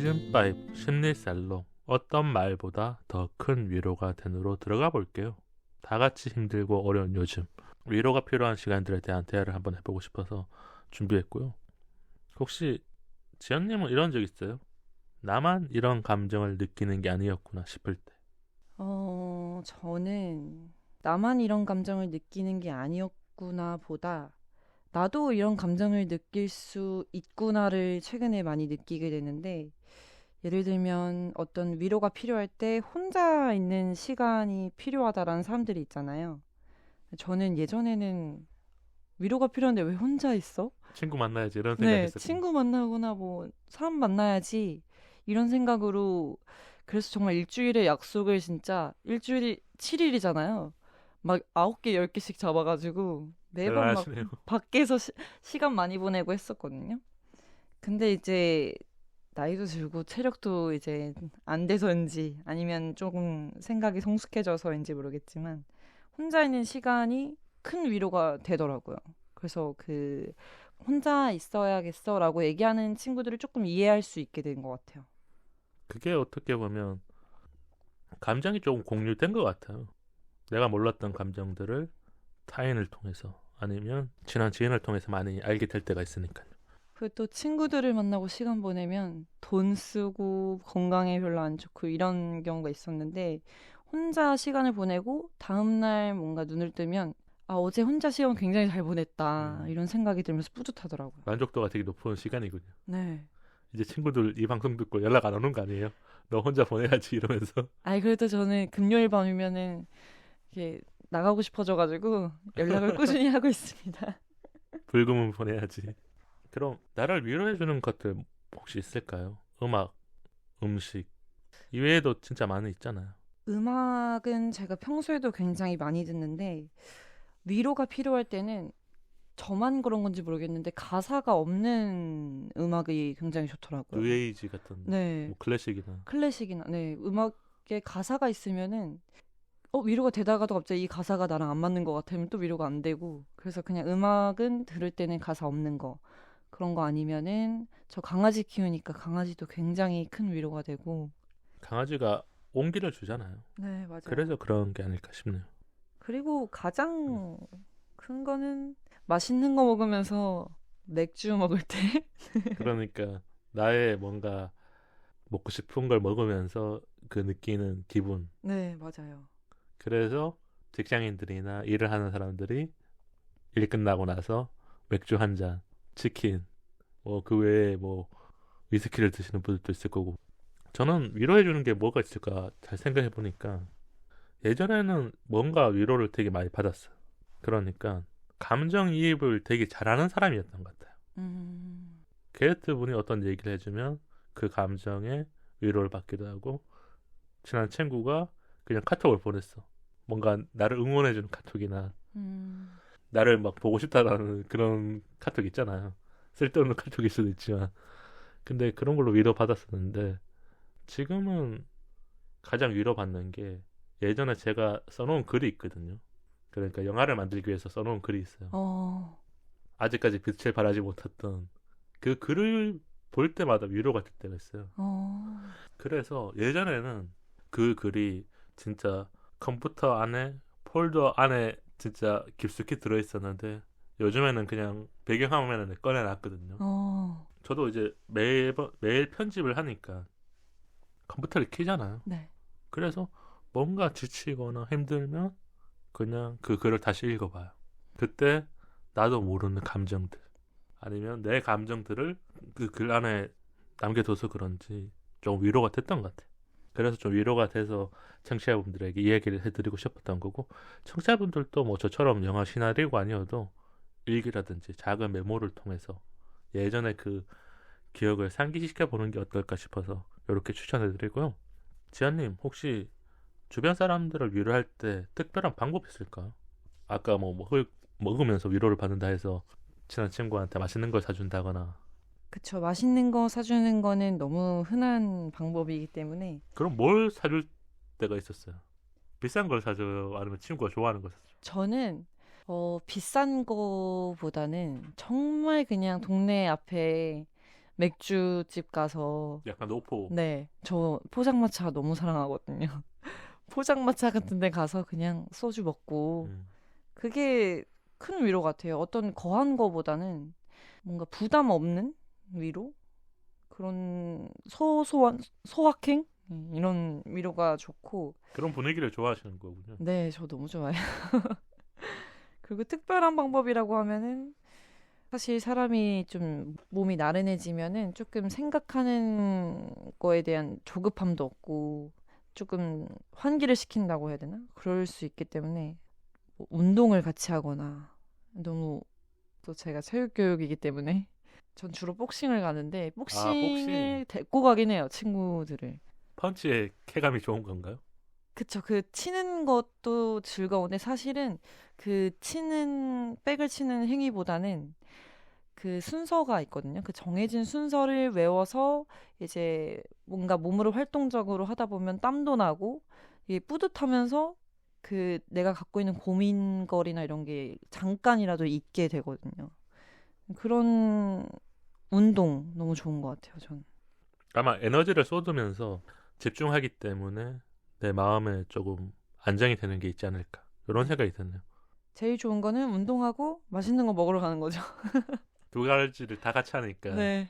시즌5 심리살롱 어떤 말보다 더 큰 위로가 된으로 들어가 볼게요. 다 같이 힘들고 어려운 요즘 위로가 필요한 시간들에 대한 대화를 한번 해보고 싶어서 준비했고요. 혹시 지연님은 이런 적 있어요? 나만 이런 감정을 느끼는 게 아니었구나 싶을 때. 저는 나만 이런 감정을 느끼는 게 아니었구나 보다 나도 이런 감정을 느낄 수 있구나를 최근에 많이 느끼게 되는데 예를 들면 어떤 위로가 필요할 때 혼자 있는 시간이 필요하다라는 사람들이 있잖아요. 저는 예전에는 위로가 필요한데 왜 혼자 있어? 친구 만나야지 이런 네, 생각했었거든요. 친구 만나거나 뭐 사람 만나야지 이런 생각으로 그래서 정말 일주일에 약속을 진짜 일주일이 7일이잖아요. 막 9개, 10개씩 잡아가지고 매번 막 대단하시네요. 밖에서 시간 많이 보내고 했었거든요. 근데 이제 나이도 들고 체력도 이제 안 돼서인지 아니면 조금 생각이 성숙해져서인지 모르겠지만 혼자 있는 시간이 큰 위로가 되더라고요. 그래서 그 혼자 있어야겠어라고 얘기하는 친구들을 조금 이해할 수 있게 된 것 같아요. 그게 어떻게 보면 감정이 조금 공유된 것 같아요. 내가 몰랐던 감정들을 타인을 통해서 아니면 친한 지인을 통해서 많이 알게 될 때가 있으니까요. 그 또 친구들을 만나고 시간 보내면 돈 쓰고 건강에 별로 안 좋고 이런 경우가 있었는데 혼자 시간을 보내고 다음날 뭔가 눈을 뜨면 아, 어제 혼자 시간 굉장히 잘 보냈다. 이런 생각이 들면서 뿌듯하더라고요. 만족도가 되게 높은 시간이군요. 네. 이제 친구들 이 방송 듣고 연락 안 오는 거 아니에요? 너 혼자 보내야지 이러면서. 아이, 그래도 저는 금요일 밤이면은 이게 나가고 싶어져가지고 연락을 꾸준히 하고 있습니다. 불금은 보내야지. 그럼 나를 위로해주는 것들 혹시 있을까요? 음악, 음식 이외에도 진짜 많이 있잖아요. 음악은 제가 평소에도 굉장히 많이 듣는데 위로가 필요할 때는 저만 그런 건지 모르겠는데 가사가 없는 음악이 굉장히 좋더라고요. 뉴에이지 같은 네, 뭐 클래식이나. 클래식이나 네 음악에 가사가 있으면은 위로가 되다가도 갑자기 이 가사가 나랑 안 맞는 것 같으면 또 위로가 안 되고 그래서 그냥 음악은 들을 때는 가사 없는 거 그런 거 아니면은 저 강아지 키우니까 강아지도 굉장히 큰 위로가 되고 강아지가 온기를 주잖아요. 네 맞아요. 그래서 그런 게 아닐까 싶네요. 그리고 음. 가장 큰 거는 맛있는 거 먹으면서 맥주 먹을 때 그러니까 나의 뭔가 먹고 싶은 걸 먹으면서 그 느끼는 기분. 네 맞아요. 그래서 직장인들이나 일을 하는 사람들이 일 끝나고 나서 맥주 한 잔, 치킨, 뭐 그 외에 뭐 위스키를 드시는 분들도 있을 거고. 저는 위로해주는 게 뭐가 있을까 잘 생각해 보니까 예전에는 뭔가 위로를 되게 많이 받았어요. 그러니까 감정이입을 되게 잘하는 사람이었던 것 같아요. 음, 게스트 분이 어떤 얘기를 해주면 그 감정에 위로를 받기도 하고 친한 친구가 그냥 카톡을 보냈어. 뭔가 나를 응원해주는 카톡이나 음, 나를 막 보고 싶다라는 그런 카톡 있잖아요. 쓸데없는 카톡일 수도 있지만 근데 그런 걸로 위로받았었는데 지금은 가장 위로받는 게 예전에 제가 써놓은 글이 있거든요. 그러니까 영화를 만들기 위해서 써놓은 글이 있어요. 어, 아직까지 빛을 발하지 못했던 그 글을 볼 때마다 위로가 될 때가 있어요. 어, 그래서 예전에는 그 글이 진짜 컴퓨터 안에 폴더 안에 진짜 깊숙이 들어있었는데 요즘에는 그냥 배경화면에 꺼내놨거든요. 어, 저도 이제 매일 편집을 하니까 컴퓨터를 켜잖아요. 네, 그래서 뭔가 지치거나 힘들면 그냥 그 글을 다시 읽어봐요. 그때 나도 모르는 감정들 아니면 내 감정들을 그 글 안에 남겨둬서 그런지 좀 위로가 됐던 것 같아요. 그래서 좀 위로가 돼서 청취자분들에게 이야기를 해드리고 싶었던 거고 청취자분들도 뭐 저처럼 영화 시나리오가 아니어도 일기라든지 작은 메모를 통해서 예전에 그 기억을 상기시켜 보는 게 어떨까 싶어서 이렇게 추천해드리고요. 지아님 혹시 주변 사람들을 위로할 때 특별한 방법이 있을까요? 아까 뭐 먹으면서 위로를 받는다 해서 친한 친구한테 맛있는 걸 사준다거나 그쵸. 맛있는 거 사주는 거는 너무 흔한 방법이기 때문에 그럼 뭘 사줄 때가 있었어요? 비싼 걸 사줘요? 아니면 친구가 좋아하는 걸 사줘요? 저는 비싼 거보다는 정말 그냥 동네 앞에 맥주집 가서 약간 노포. 네, 저 포장마차 너무 사랑하거든요. 포장마차 같은 데 가서 그냥 소주 먹고 음. 그게 큰 위로 같아요. 어떤 거한 거보다는 뭔가 부담 없는 위로? 그런 소소한 소확행? 이런 위로가 좋고 그런 분위기를 좋아하시는 거군요. 네, 저 너무 좋아해요. 그리고 특별한 방법이라고 하면은 사실 사람이 좀 몸이 나른해지면은 조금 생각하는 거에 대한 조급함도 없고 조금 환기를 시킨다고 해야 되나? 그럴 수 있기 때문에 뭐 운동을 같이 하거나 너무 또 제가 체육교육이기 때문에 전 주로 복싱을 가는데 아, 복싱. 복싱을 데리고 가긴 해요, 친구들을. 펀치의 쾌감이 좋은 건가요? 그쵸. 그 치는 것도 즐거운데 사실은 그 치는 백을 치는 행위보다는 그 순서가 있거든요. 그 정해진 순서를 외워서 이제 뭔가 몸으로 활동적으로 하다 보면 땀도 나고 이게 뿌듯하면서 그 내가 갖고 있는 고민거리나 이런 게 잠깐이라도 잊게 되거든요. 그런 운동 너무 좋은 것 같아요, 저는. 아마 에너지를 쏟으면서 집중하기 때문에 내 마음에 조금 안정이 되는 게 있지 않을까. 이런 생각이 드네요. 제일 좋은 거는 운동하고 맛있는 거 먹으러 가는 거죠. 두 가지를 다 같이 하니까 네,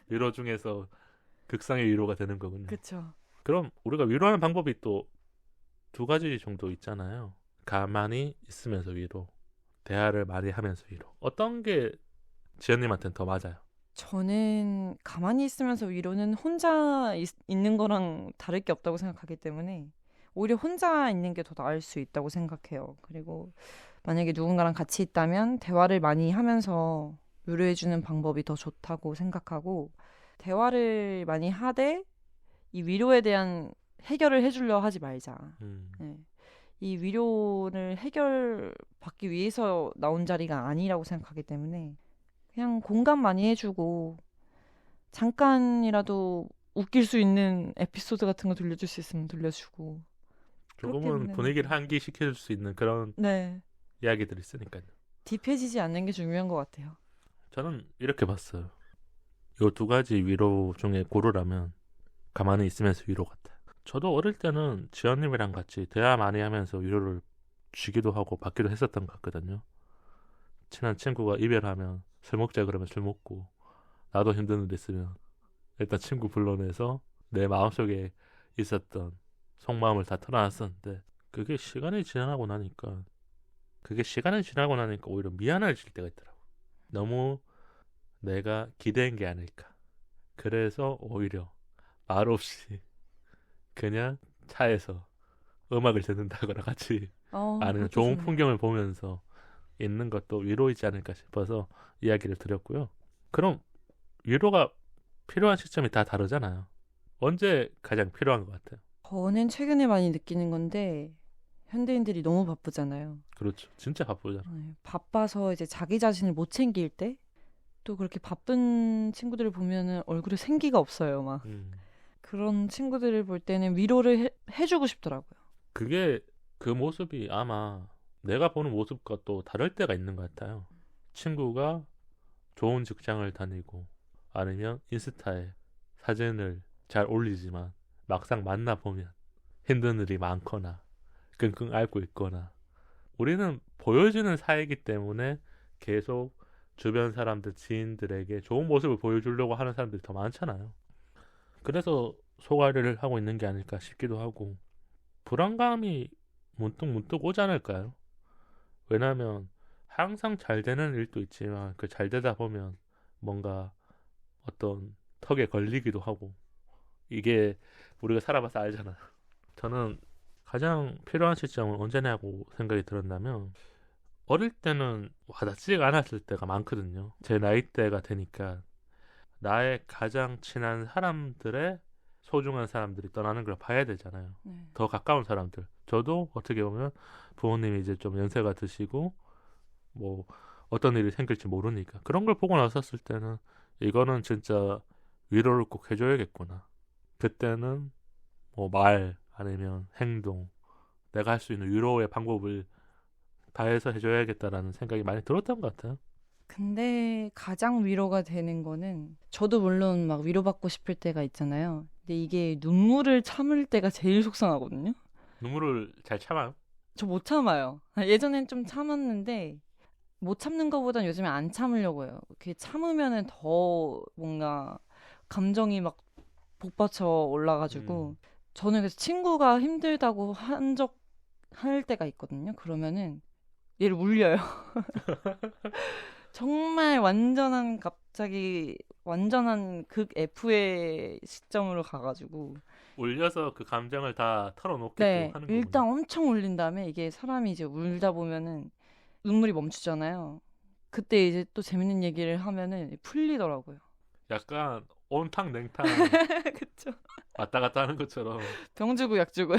위로 중에서 극상의 위로가 되는 거군요. 그쵸. 그럼 우리가 위로하는 방법이 또 두 가지 정도 있잖아요. 가만히 있으면서 위로, 대화를 많이 하면서 위로. 어떤 게 지연님한테는 더 맞아요? 저는 가만히 있으면서 위로는 혼자 있는 거랑 다를 게 없다고 생각하기 때문에 오히려 혼자 있는 게 더 나을 수 있다고 생각해요. 그리고 만약에 누군가랑 같이 있다면 대화를 많이 하면서 위로해주는 방법이 더 좋다고 생각하고 대화를 많이 하되 이 위로에 대한 해결을 해주려 하지 말자. 음, 네. 이 위로를 해결받기 위해서 나온 자리가 아니라고 생각하기 때문에 그냥 공감 많이 해주고 잠깐이라도 웃길 수 있는 에피소드 같은 거 들려줄 수 있으면 들려주고 그렇게 조금은 보내는 분위기를 게 환기시킬 수 있는 그런 네, 이야기들이 있으니까요. 딥해지지 않는 게 중요한 것 같아요. 저는 이렇게 봤어요. 요 두 가지 위로 중에 고르라면 가만히 있으면서 위로 같아요. 저도 어릴 때는 지연님이랑 같이 대화 많이 하면서 위로를 주기도 하고 받기도 했었던 것 같거든요. 친한 친구가 이별하면 술 먹자 그러면 술 먹고 나도 힘든 일 있으면 일단 친구 불러내서 내 마음속에 있었던 속마음을 다 털어놨었는데 그게 시간이 지나고 나니까 오히려 미안해질 때가 있더라고. 너무 내가 기대한 게 아닐까. 그래서 오히려 말없이 그냥 차에서 음악을 듣는다거나 같이 아니면 그것도 좋은 좋네요. 풍경을 보면서 있는 것도 위로이지 않을까 싶어서 이야기를 드렸고요. 그럼 위로가 필요한 시점이 다 다르잖아요. 언제 가장 필요한 것 같아요? 저는 최근에 많이 느끼는 건데 현대인들이 너무 바쁘잖아요. 그렇죠. 진짜 바쁘잖아. 네, 바빠서 이제 자기 자신을 못 챙길 때 또 그렇게 바쁜 친구들을 보면은 얼굴에 생기가 없어요, 막. 그런 친구들을 볼 때는 위로를 해주고 싶더라고요. 그게 그 모습이 아마 내가 보는 모습과 또 다를 때가 있는 것 같아요. 친구가 좋은 직장을 다니고 아니면 인스타에 사진을 잘 올리지만 막상 만나보면 힘든 일이 많거나 끙끙 앓고 있거나 우리는 보여지는 사이기 때문에 계속 주변 사람들, 지인들에게 좋은 모습을 보여주려고 하는 사람들이 더 많잖아요. 그래서 소가리를 하고 있는 게 아닐까 싶기도 하고 불안감이 문득 오지 않을까요? 왜냐하면 항상 잘 되는 일도 있지만 그 잘 되다 보면 뭔가 어떤 턱에 걸리기도 하고 이게 우리가 살아봐서 알잖아. 저는 가장 필요한 시점은 언제냐고 생각이 들었냐면 어릴 때는 와닿지가 않았을 때가 많거든요. 제 나이대가 되니까 나의 가장 친한 사람들의 소중한 사람들이 떠나는 걸 봐야 되잖아요. 네. 더 가까운 사람들. 저도 어떻게 보면 부모님이 이제 좀 연세가 드시고 뭐 어떤 일이 생길지 모르니까 그런 걸 보고 나섰을 때는 이거는 진짜 위로를 꼭 해줘야겠구나. 그때는 뭐 말 아니면 행동 내가 할 수 있는 위로의 방법을 다해서 해줘야겠다라는 생각이 많이 들었던 것 같아요. 근데 가장 위로가 되는 거는 저도 물론 막 위로받고 싶을 때가 있잖아요. 근데 이게 눈물을 참을 때가 제일 속상하거든요. 눈물을 잘 참아요? 저 못 참아요. 예전엔 좀 참았는데 못 참는 것보단 요즘에 안 참으려고 해요. 그게 참으면은 더 뭔가 감정이 막 복받쳐 올라가지고 저는 그래서 친구가 힘들다고 할 때가 있거든요. 그러면은 얘를 울려요. 정말 완전한 갑자기 완전한 극 F의 시점으로 가가지고 울려서 그 감정을 다 털어놓게끔 네 하는 거군요. 일단 엄청 울린 다음에 이게 사람이 이제 울다 보면은 눈물이 멈추잖아요. 그때 이제 또 재밌는 얘기를 하면은 풀리더라고요. 약간 온탕 냉탕 그쵸. 왔다 갔다 하는 것처럼 병 주고 약 주고.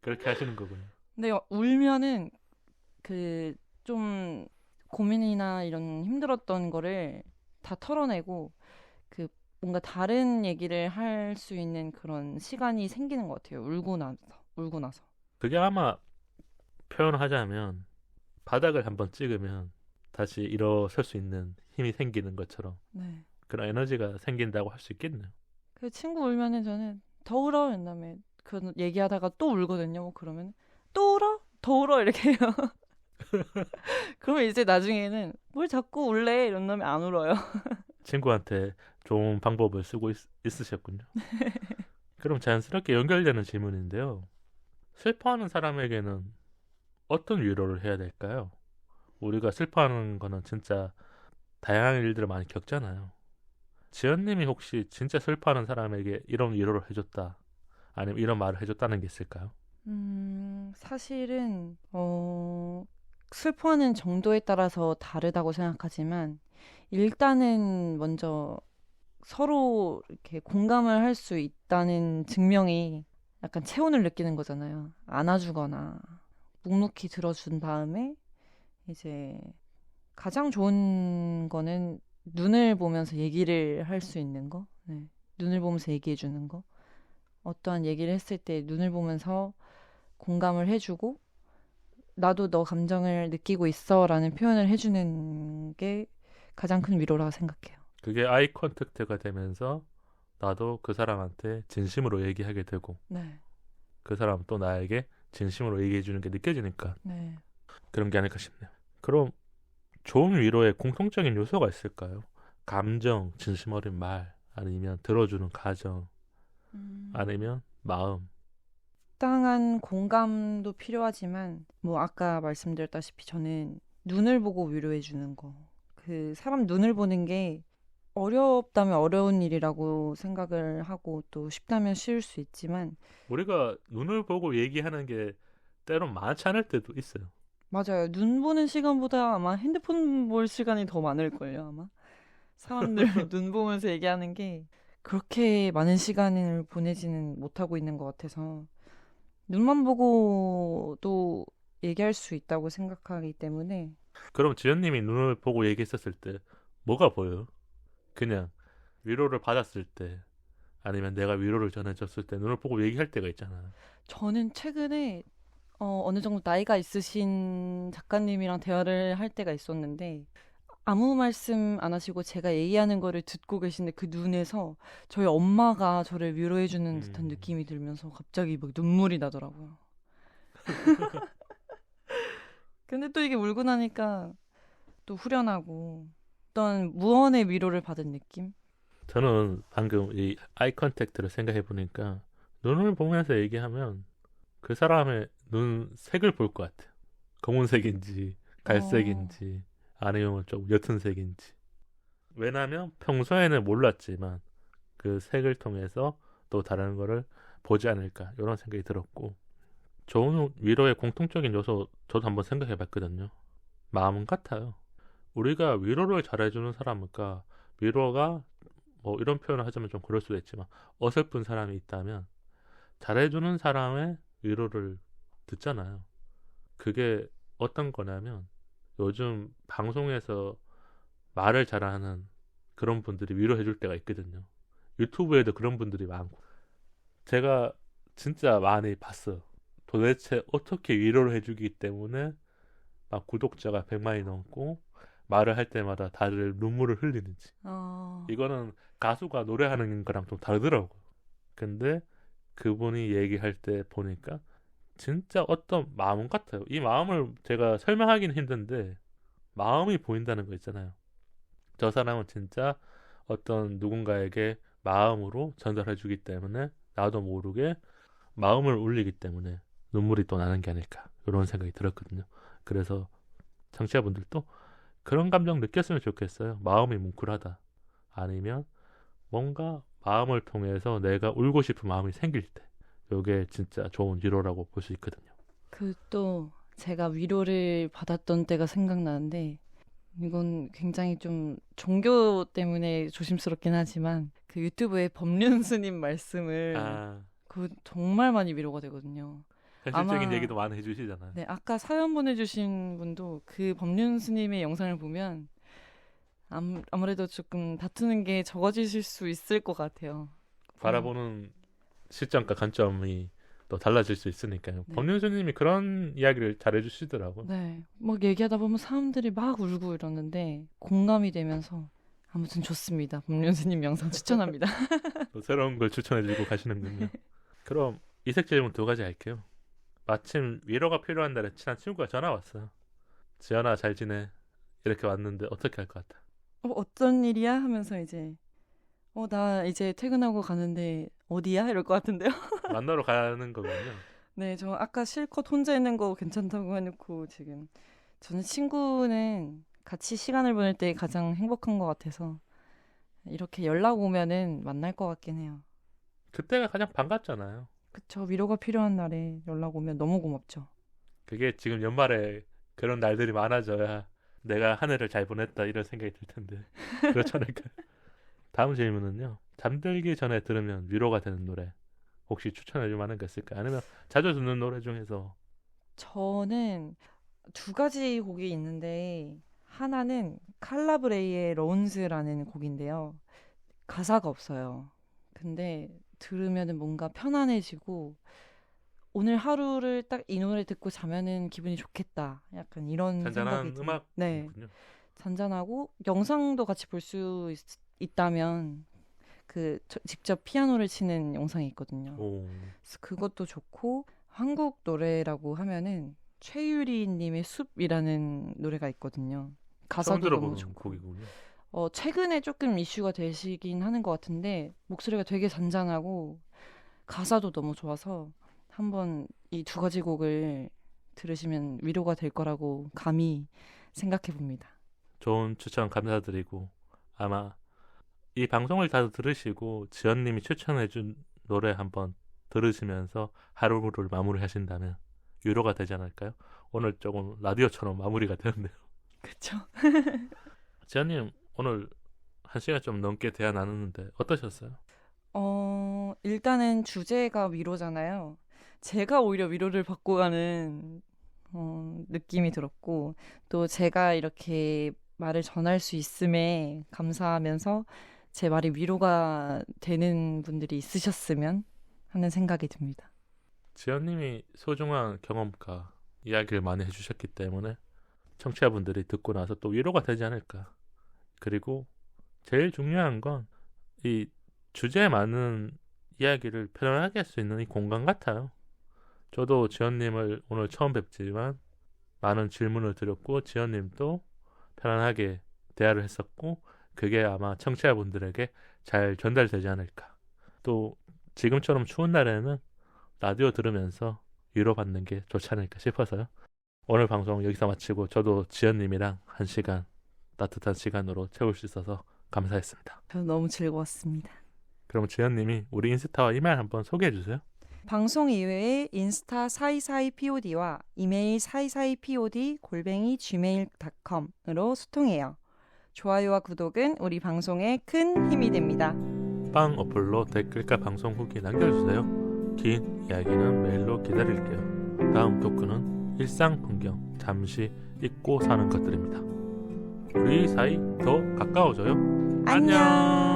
그렇게 하시는 거군요. 근데 울면은 그 좀 고민이나 이런 힘들었던 거를 다 털어내고 그 뭔가 다른 얘기를 할 수 있는 그런 시간이 생기는 것 같아요. 울고 나서. 그게 아마 표현하자면 바닥을 한번 찍으면 다시 일어설 수 있는 힘이 생기는 것처럼 네. 그런 에너지가 생긴다고 할 수 있겠네요. 그 친구 울면은 저는 더 울어 이런 다음에 그 얘기하다가 또 울거든요. 뭐 그러면 또 울어? 더 울어 이렇게 해요. 그러면 이제 나중에는 뭘 자꾸 울래 이런 다음에 안 울어요. 친구한테 좋은 방법을 쓰고 있으셨군요. 그럼 자연스럽게 연결되는 질문인데요. 슬퍼하는 사람에게는 어떤 위로를 해야 될까요? 우리가 슬퍼하는 거는 진짜 다양한 일들을 많이 겪잖아요. 지연님이 혹시 진짜 슬퍼하는 사람에게 이런 위로를 해줬다, 아니면 이런 말을 해줬다는 게 있을까요? 사실은 슬퍼하는 정도에 따라서 다르다고 생각하지만 일단은 먼저 서로 이렇게 공감을 할 수 있다는 증명이 약간 체온을 느끼는 거잖아요. 안아주거나 묵묵히 들어준 다음에 이제 가장 좋은 거는 눈을 보면서 얘기를 할 수 있는 거. 네. 눈을 보면서 얘기해 주는 거. 어떠한 얘기를 했을 때 눈을 보면서 공감을 해주고 나도 너 감정을 느끼고 있어라는 표현을 해주는 게 가장 큰 위로라고 생각해요. 그게 아이 컨택트가 되면서 나도 그 사람한테 진심으로 얘기하게 되고 네, 그 사람 또 나에게 진심으로 얘기해 주는 게 느껴지니까 네. 그런 게 아닐까 싶네요. 그럼 좋은 위로에 공통적인 요소가 있을까요? 감정, 진심 어린 말, 아니면 들어주는 가정, 아니면 마음. 적당한 공감도 필요하지만 뭐 아까 말씀드렸다시피 저는 눈을 보고 위로해 주는 거. 그 사람 눈을 보는 게 어렵다면 어려운 일이라고 생각을 하고 또 쉽다면 쉬울 수 있지만 우리가 눈을 보고 얘기하는 게 때론 많지 않을 때도 있어요. 맞아요. 눈 보는 시간보다 아마 핸드폰 볼 시간이 더 많을걸요, 아마. 사람들 눈 보면서 얘기하는 게 그렇게 많은 시간을 보내지는 못하고 있는 것 같아서 눈만 보고도 얘기할 수 있다고 생각하기 때문에 그럼 지연님이 눈을 보고 얘기했었을 때 뭐가 보여요? 그냥 위로를 받았을 때, 아니면 내가 위로를 전해줬을 때 눈을 보고 얘기할 때가 있잖아요. 저는 최근에 어느 정도 나이가 있으신 작가님이랑 대화를 할 때가 있었는데 아무 말씀 안 하시고 제가 얘기하는 거를 듣고 계신데 그 눈에서 저희 엄마가 저를 위로해주는 듯한 느낌이 들면서 갑자기 막 눈물이 나더라고요. 근데 또 이게 울고 나니까 또 후련하고 어떤 무언의 위로를 받은 느낌? 저는 방금 이 아이 컨택트를 생각해 보니까 눈을 보면서 얘기하면 그 사람의 눈 색을 볼 것 같아요. 검은색인지 어, 갈색인지 아니면 좀 옅은 색인지. 왜냐면 평소에는 몰랐지만 그 색을 통해서 또 다른 거를 보지 않을까 이런 생각이 들었고, 좋은 위로의 공통적인 요소 저도 한번 생각해 봤거든요. 마음 같아요. 우리가 위로를 잘해주는 사람일까, 위로가 뭐 이런 표현을 하자면 좀 그럴 수도 있지만 어설픈 사람이 있다면 잘해주는 사람의 위로를 듣잖아요. 그게 어떤 거냐면 요즘 방송에서 말을 잘하는 그런 분들이 위로해줄 때가 있거든요. 유튜브에도 그런 분들이 많고 제가 진짜 많이 봤어요. 도대체 어떻게 위로를 해주기 때문에 막 구독자가 100만이 넘고 말을 할 때마다 다들 눈물을 흘리는지. 어, 이거는 가수가 노래하는 거랑 좀 다르더라고. 근데 그분이 얘기할 때 보니까 진짜 어떤 마음 같아요. 이 마음을 제가 설명하기는 힘든데 마음이 보인다는 거 있잖아요. 저 사람은 진짜 어떤 누군가에게 마음으로 전달해 주기 때문에 나도 모르게 마음을 울리기 때문에 눈물이 또 나는 게 아닐까 이런 생각이 들었거든요. 그래서 청취자분들도 그런 감정 느꼈으면 좋겠어요. 마음이 뭉클하다. 아니면 뭔가 마음을 통해서 내가 울고 싶은 마음이 생길 때 이게 진짜 좋은 위로라고 볼 수 있거든요. 그 또 제가 위로를 받았던 때가 생각나는데 이건 굉장히 좀 종교 때문에 조심스럽긴 하지만 그 유튜브에 법륜스님 말씀을 아, 그 정말 많이 위로가 되거든요. 현실적인 아마 얘기도 많이 해주시잖아요. 네, 아까 사연 보내주신 분도 그 법륜스님의 영상을 보면 아무래도 조금 다투는 게 적어지실 수 있을 것 같아요. 바라보는 시점과 관점이 또 달라질 수 있으니까요. 네. 법륜스님이 그런 이야기를 잘 해주시더라고. 네, 막 얘기하다 보면 사람들이 막 울고 이러는데 공감이 되면서 아무튼 좋습니다. 법륜스님 영상 추천합니다. 또 새로운 걸 추천해주고 가시는군요. 그럼 이색 질문 2가지 할게요. 마침 위로가 필요한 날에 친한 친구가 전화 왔어요. 지연아 잘 지내? 이렇게 왔는데 어떻게 할 것 같아? 어떤 일이야? 하면서 이제 나 이제 퇴근하고 가는데 어디야? 이럴 것 같은데요. 만나러 가는 거군요. 네, 저 아까 실컷 혼자 있는 거 괜찮다고 해놓고 지금 저는 친구는 같이 시간을 보낼 때 가장 행복한 것 같아서 이렇게 연락 오면은 만날 것 같긴 해요. 그때가 가장 반갑잖아요. 그쵸, 위로가 필요한 날에 연락 오면 너무 고맙죠. 그게 지금 연말에 그런 날들이 많아져야 내가 한 해를 잘 보냈다 이런 생각이 들 텐데 그렇지 않을까? 다음 질문은요. 잠들기 전에 들으면 위로가 되는 노래 혹시 추천해 줄 만한 게 있을까요? 아니면 자주 듣는 노래 중에서 저는 2가지 곡이 있는데 하나는 칼라브레이의 론즈라는 곡인데요. 가사가 없어요. 근데 들으면은 뭔가 편안해지고 오늘 하루를 딱 이 노래 듣고 자면은 기분이 좋겠다. 약간 이런 생각이 잔잔한 들어요. 네, 음악이군요. 잔잔하고 영상도 같이 볼 수 있다면 그 직접 피아노를 치는 영상이 있거든요. 오, 그래서 그것도 좋고 한국 노래라고 하면은 최유리님의 숲이라는 노래가 있거든요. 처음 가사도 너무 들어보는 좋고 곡이군요. 최근에 조금 이슈가 되시긴 하는 것 같은데 목소리가 되게 잔잔하고 가사도 너무 좋아서 한번 이 2가지 곡을 들으시면 위로가 될 거라고 감히 생각해 봅니다. 좋은 추천 감사드리고 아마 이 방송을 다 들으시고 지연님이 추천해준 노래 한번 들으시면서 하루를 마무리하신다면 위로가 되지 않을까요? 오늘 조금 라디오처럼 마무리가 되었네요. 그쵸? 지연님 오늘 1시간 좀 넘게 대화 나눴는데 어떠셨어요? 일단은 주제가 위로잖아요. 제가 오히려 위로를 받고 가는 느낌이 들었고 또 제가 이렇게 말을 전할 수 있음에 감사하면서 제 말이 위로가 되는 분들이 있으셨으면 하는 생각이 듭니다. 지연님이 소중한 경험과 이야기를 많이 해주셨기 때문에 청취자분들이 듣고 나서 또 위로가 되지 않을까. 그리고 제일 중요한 건 이 주제에 맞는 이야기를 표현하게 할 수 있는 이 공간 같아요. 저도 지연님을 오늘 처음 뵙지만 많은 질문을 드렸고 지연님도 편안하게 대화를 했었고 그게 아마 청취자분들에게 잘 전달되지 않을까. 또 지금처럼 추운 날에는 라디오 들으면서 위로받는 게 좋지 않을까 싶어서요. 오늘 방송 여기서 마치고 저도 지연님이랑 1시간 따뜻한 시간으로 채울 수 있어서 감사했습니다. 저는 너무 즐거웠습니다. 그럼 지연님이 우리 인스타와 이메일 한번 소개해 주세요. 방송 이외에 인스타 사이사이POD와 이메일 사이사이POD@gmail.com으로 소통해요. 좋아요와 구독은 우리 방송에 큰 힘이 됩니다. 빵 어플로 댓글과 방송 후기 남겨주세요. 긴 이야기는 메일로 기다릴게요. 다음 토크는 일상 풍경, 잠시 잊고 사는 것들입니다. 우리 사이 더 가까워져요. 안녕.